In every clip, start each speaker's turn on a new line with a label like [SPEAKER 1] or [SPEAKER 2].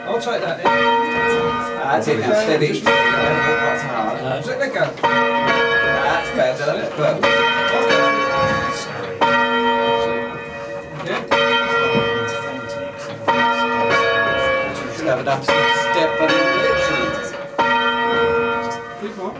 [SPEAKER 1] I'll take that in. That's it, now steady. That's hard. Let go. That's better, let's go. Should have enough step on the literally. Keep on.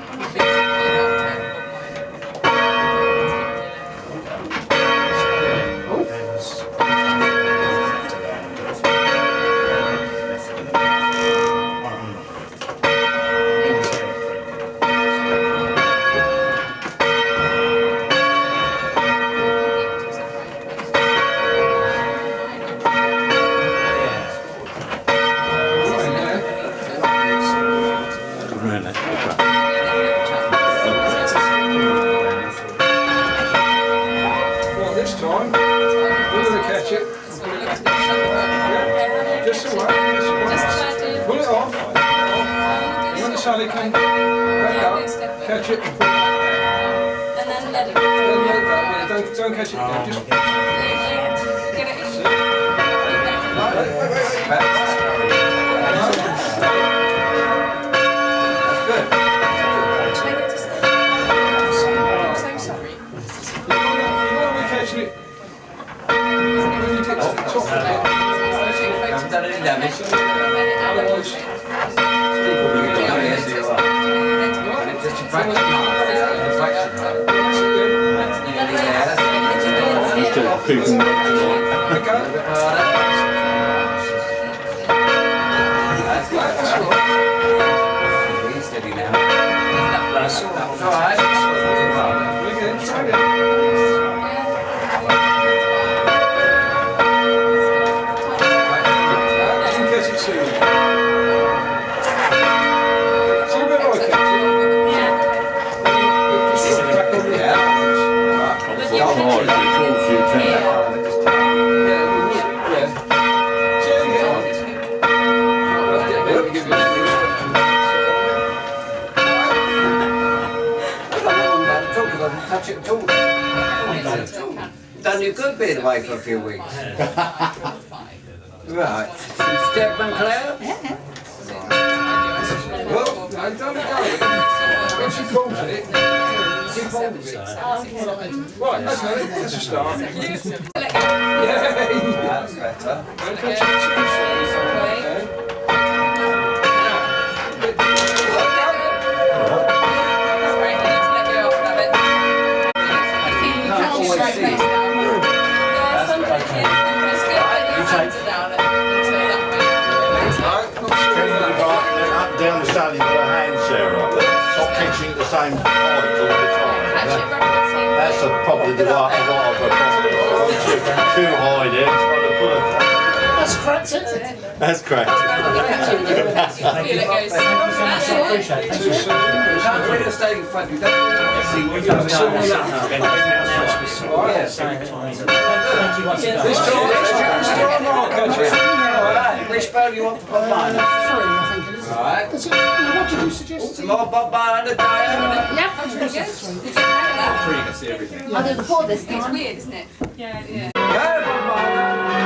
[SPEAKER 1] This time, we're going to catch it. Just away, pull it off. When Sally can back up, catch it and pull it out.
[SPEAKER 2] And then let it go.
[SPEAKER 1] Don't catch it again, just
[SPEAKER 2] Get it in.
[SPEAKER 1] That's good.
[SPEAKER 2] I'm so sorry.
[SPEAKER 1] Catching it. When you get to the top of it, haven't done any damage. Otherwise, just a fraction. He's steady now. That's all right. Again, try again. Done you good being away for a few weeks. Right. Step and Claire? Yeah. Well, no, don't go. When she calls it, keep hold of it. Right, okay, that's a start. Yeah, that's better. Don't catch it too soon.
[SPEAKER 3] Down the side, you've got a hand share up. Stop catching at the same height all the time. That's probably the right of a problem. Too high there, trying to pull it.
[SPEAKER 4] That's cracked, isn't it?
[SPEAKER 3] That's cracked.
[SPEAKER 2] Feel it goes.
[SPEAKER 1] When you're staying in front, you don't see what you're Which bow do you want for Bob Marley? Right.
[SPEAKER 4] What did you suggest?
[SPEAKER 1] Some more Bob Marley.
[SPEAKER 2] Yeah, that's really good. Did you try that?
[SPEAKER 5] See everything.
[SPEAKER 2] I'll do the four this time. It's weird, isn't it? Yeah.
[SPEAKER 1] Go Bob Marley.